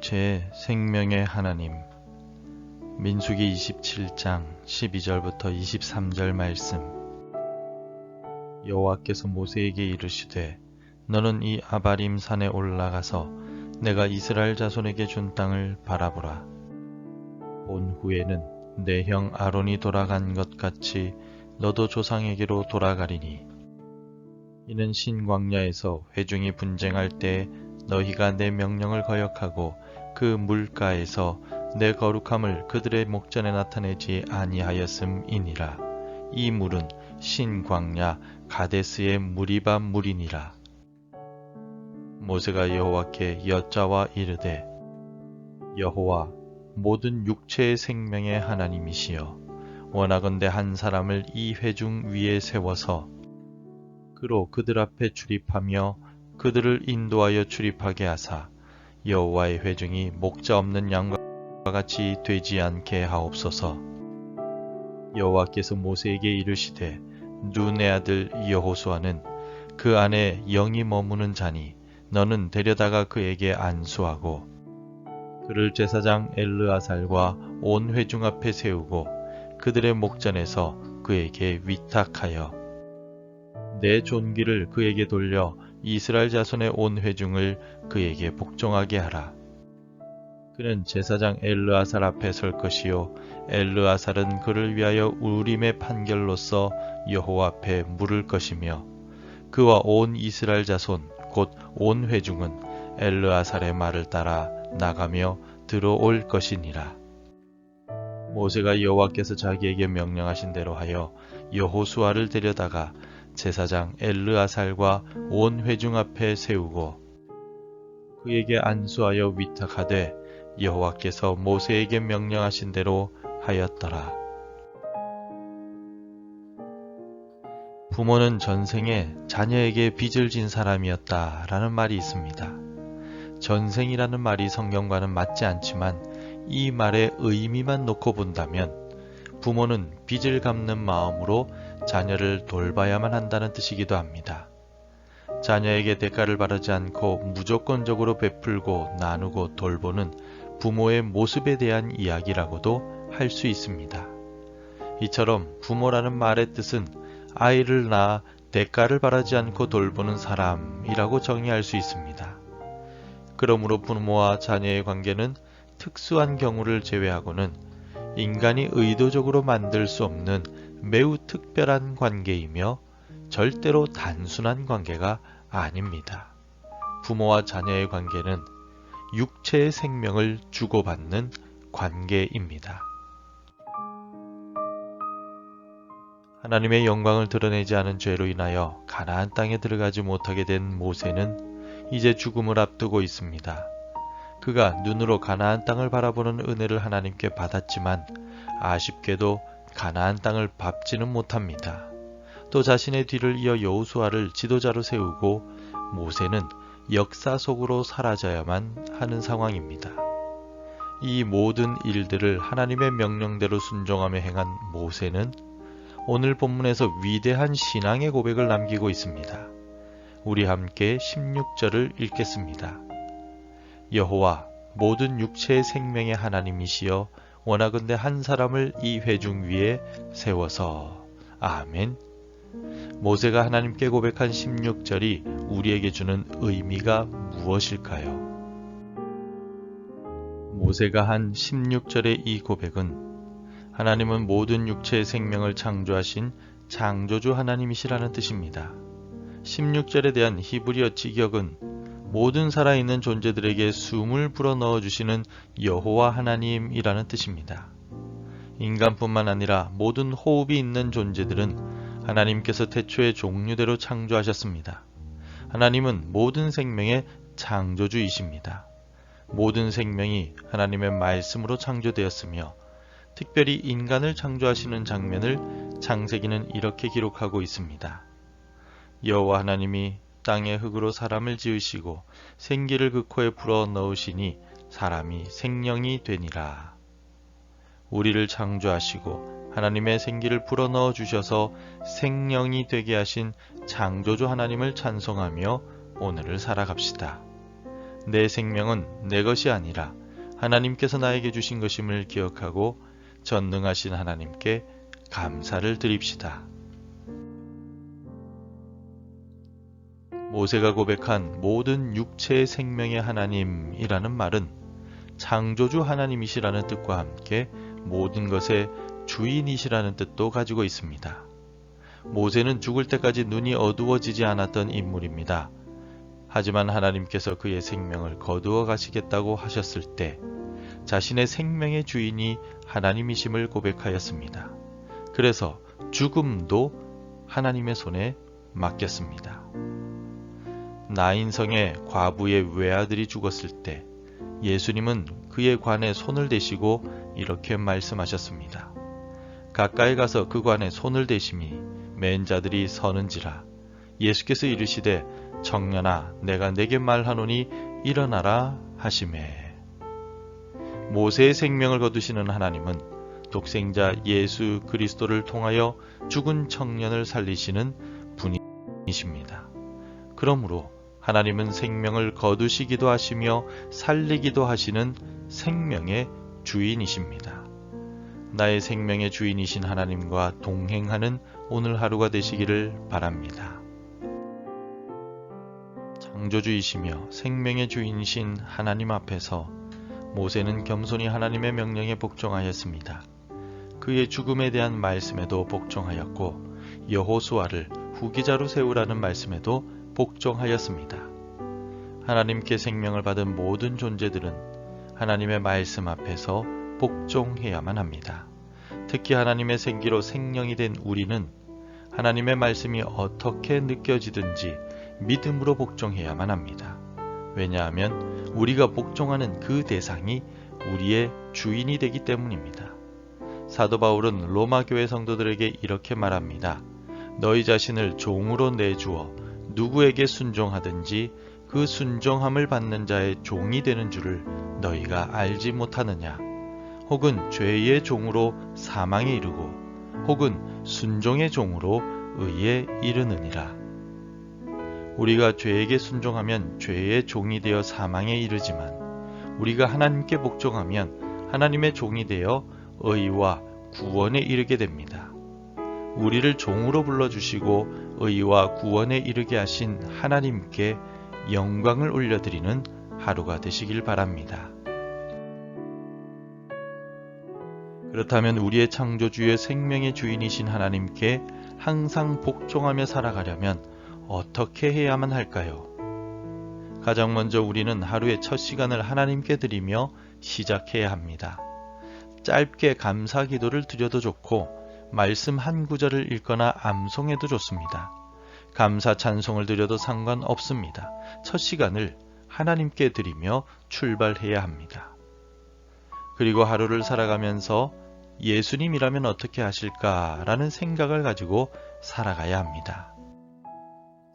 육체의 생명의 하나님. 민수기 27장 12절부터 23절 말씀. 여호와께서 모세에게 이르시되 너는 이 아바림 산에 올라가서 내가 이스라엘 자손에게 준 땅을 바라보라. 본 후에는 내 형 아론이 돌아간 것 같이 너도 조상에게로 돌아가리니 이는 신광야에서 회중이 분쟁할 때 너희가 내 명령을 거역하고 그 물가에서 내 거룩함을 그들의 목전에 나타내지 아니하였음이니라. 이 물은 신광야 가데스의 무리바 물이니라. 모세가 여호와께 여짜와 이르되 여호와 모든 육체의 생명의 하나님이시여 원하건대 한 사람을 이 회중 위에 세워서 그로 그들 앞에 출입하며 그들을 인도하여 출입하게 하사 여호와의 회중이 목자 없는 양과 같이 되지 않게 하옵소서. 여호와께서 모세에게 이르시되 눈의 아들 여호수아는 그 안에 영이 머무는 자니 너는 데려다가 그에게 안수하고 그를 제사장 엘르아살과 온 회중 앞에 세우고 그들의 목전에서 그에게 위탁하여 내 존귀를 그에게 돌려 이스라엘 자손의 온 회중을 그에게 복종하게 하라. 그는 제사장 엘르아살 앞에 설 것이요 엘르아살은 그를 위하여 우림의 판결로서 여호와 앞에 물을 것이며 그와 온 이스라엘 자손 곧 온 회중은 엘르아살의 말을 따라 나가며 들어올 것이니라. 모세가 여호와께서 자기에게 명령하신 대로 하여 여호수아를 데려다가 제사장 엘르아살과 온 회중 앞에 세우고 그에게 안수하여 위탁하되 여호와께서 모세에게 명령하신 대로 하였더라. 부모는 전생에 자녀에게 빚을 진 사람이었다라는 말이 있습니다. 전생이라는 말이 성경과는 맞지 않지만 이 말의 의미만 놓고 본다면 부모는 빚을 갚는 마음으로 자녀를 돌봐야만 한다는 뜻이기도 합니다. 자녀에게 대가를 바라지 않고 무조건적으로 베풀고 나누고 돌보는 부모의 모습에 대한 이야기라고도 할 수 있습니다. 이처럼 부모라는 말의 뜻은 아이를 낳아 대가를 바라지 않고 돌보는 사람이라고 정의할 수 있습니다. 그러므로 부모와 자녀의 관계는 특수한 경우를 제외하고는 인간이 의도적으로 만들 수 없는 매우 특별한 관계이며 절대로 단순한 관계가 아닙니다. 부모와 자녀의 관계는 육체의 생명을 주고받는 관계입니다. 하나님의 영광을 드러내지 않은 죄로 인하여 가나안 땅에 들어가지 못하게 된 모세는 이제 죽음을 앞두고 있습니다. 그가 눈으로 가나안 땅을 바라보는 은혜를 하나님께 받았지만 아쉽게도 가나안 땅을 밟지는 못합니다. 또 자신의 뒤를 이어 여호수아를 지도자로 세우고 모세는 역사 속으로 사라져야만 하는 상황입니다. 이 모든 일들을 하나님의 명령대로 순종하며 행한 모세는 오늘 본문에서 위대한 신앙의 고백을 남기고 있습니다. 우리 함께 16절을 읽겠습니다. 여호와 모든 육체의 생명의 하나님이시여 원하건대 한 사람을 이 회중 위에 세워서. 아멘. 모세가 하나님께 고백한 16절이 우리에게 주는 의미가 무엇일까요? 모세가 한 16절의 이 고백은 하나님은 모든 육체의 생명을 창조하신 창조주 하나님이시라는 뜻입니다. 16절에 대한 히브리어 직역은 모든 살아있는 존재들에게 숨을 불어넣어 주시는 여호와 하나님이라는 뜻입니다. 인간뿐만 아니라 모든 호흡이 있는 존재들은 하나님께서 태초의 종류대로 창조하셨습니다. 하나님은 모든 생명의 창조주이십니다. 모든 생명이 하나님의 말씀으로 창조되었으며 특별히 인간을 창조하시는 장면을 창세기는 이렇게 기록하고 있습니다. 여호와 하나님이 땅의 흙으로 사람을 지으시고 생기를 그 코에 불어 넣으시니 사람이 생령이 되니라. 우리를 창조하시고 하나님의 생기를 불어넣어 주셔서 생령이 되게 하신 창조주 하나님을 찬송하며 오늘을 살아갑시다. 내 생명은 내 것이 아니라 하나님께서 나에게 주신 것임을 기억하고 전능하신 하나님께 감사를 드립시다. 모세가 고백한 모든 육체의 생명의 하나님이라는 말은 창조주 하나님이시라는 뜻과 함께 모든 것의 주인이시라는 뜻도 가지고 있습니다. 모세는 죽을 때까지 눈이 어두워지지 않았던 인물입니다. 하지만 하나님께서 그의 생명을 거두어 가시겠다고 하셨을 때 자신의 생명의 주인이 하나님이심을 고백하였습니다. 그래서 죽음도 하나님의 손에 맡겼습니다. 나인성의 과부의 외아들이 죽었을 때 예수님은 그의 관에 손을 대시고 이렇게 말씀하셨습니다. 가까이 가서 그 관에 손을 대심이 맨 자들이 서는지라. 예수께서 이르시되 청년아 내가 내게 말하노니 일어나라 하시매. 모세의 생명을 거두시는 하나님은 독생자 예수 그리스도를 통하여 죽은 청년을 살리시는 분이십니다. 그러므로 하나님은 생명을 거두시기도 하시며 살리기도 하시는 생명의 주인이십니다. 나의 생명의 주인이신 하나님과 동행하는 오늘 하루가 되시기를 바랍니다. 창조주이시며 생명의 주인이신 하나님 앞에서 모세는 겸손히 하나님의 명령에 복종하였습니다. 그의 죽음에 대한 말씀에도 복종하였고 여호수아를 후계자로 세우라는 말씀에도 복종하였습니다. 하나님께 생명을 받은 모든 존재들은 하나님의 말씀 앞에서 복종해야만 합니다. 특히 하나님의 생기로 생명이 된 우리는 하나님의 말씀이 어떻게 느껴지든지 믿음으로 복종해야만 합니다. 왜냐하면 우리가 복종하는 그 대상이 우리의 주인이 되기 때문입니다. 사도 바울은 로마 교회 성도들에게 이렇게 말합니다. 너희 자신을 종으로 내주어 누구에게 순종하든지 그 순종함을 받는 자의 종이 되는 줄을 너희가 알지 못하느냐? 혹은 죄의 종으로 사망에 이르고 혹은 순종의 종으로 의에 이르느니라. 우리가 죄에게 순종하면 죄의 종이 되어 사망에 이르지만 우리가 하나님께 복종하면 하나님의 종이 되어 의와 구원에 이르게 됩니다. 우리를 종으로 불러주시고 의와 구원에 이르게 하신 하나님께 영광을 올려드리는 하루가 되시길 바랍니다. 그렇다면 우리의 창조주의 생명의 주인이신 하나님께 항상 복종하며 살아가려면 어떻게 해야만 할까요? 가장 먼저 우리는 하루의 첫 시간을 하나님께 드리며 시작해야 합니다. 짧게 감사 기도를 드려도 좋고 말씀 한 구절을 읽거나 암송해도 좋습니다. 감사 찬송을 드려도 상관없습니다. 첫 시간을 하나님께 드리며 출발해야 합니다. 그리고 하루를 살아가면서 예수님이라면 어떻게 하실까라는 생각을 가지고 살아가야 합니다.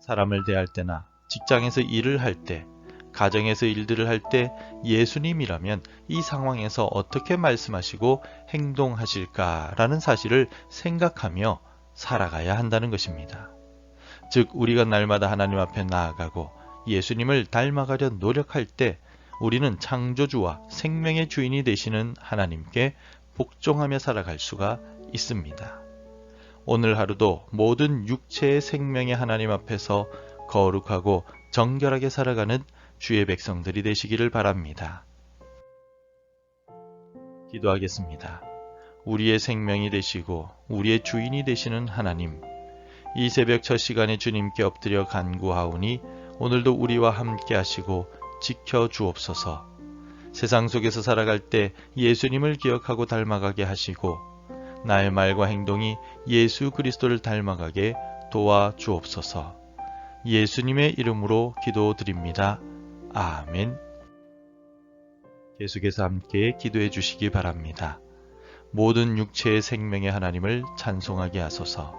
사람을 대할 때나 직장에서 일을 할 때, 가정에서 일들을 할 때 예수님이라면 이 상황에서 어떻게 말씀하시고 행동하실까라는 사실을 생각하며 살아가야 한다는 것입니다. 즉 우리가 날마다 하나님 앞에 나아가고 예수님을 닮아가려 노력할 때 우리는 창조주와 생명의 주인이 되시는 하나님께 복종하며 살아갈 수가 있습니다. 오늘 하루도 모든 육체의 생명의 하나님 앞에서 거룩하고 정결하게 살아가는 주의 백성들이 되시기를 바랍니다. 기도하겠습니다. 우리의 생명이 되시고 우리의 주인이 되시는 하나님, 이 새벽 첫 시간에 주님께 엎드려 간구하오니 오늘도 우리와 함께 하시고 지켜 주옵소서. 세상 속에서 살아갈 때 예수님을 기억하고 닮아가게 하시고 나의 말과 행동이 예수 그리스도를 닮아가게 도와 주옵소서. 예수님의 이름으로 기도드립니다. 아멘. 계속해서 함께 기도해 주시기 바랍니다. 모든 육체의 생명의 하나님을 찬송하게 하소서.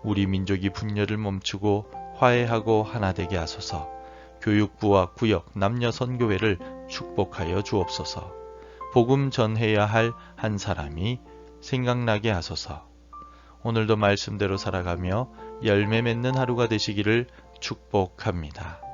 우리 민족이 분열을 멈추고 화해하고 하나 되게 하소서. 교육부와 구역, 남녀 선교회를 축복하여 주옵소서. 복음 전해야 할 한 사람이 생각나게 하소서. 오늘도 말씀대로 살아가며 열매 맺는 하루가 되시기를 축복합니다.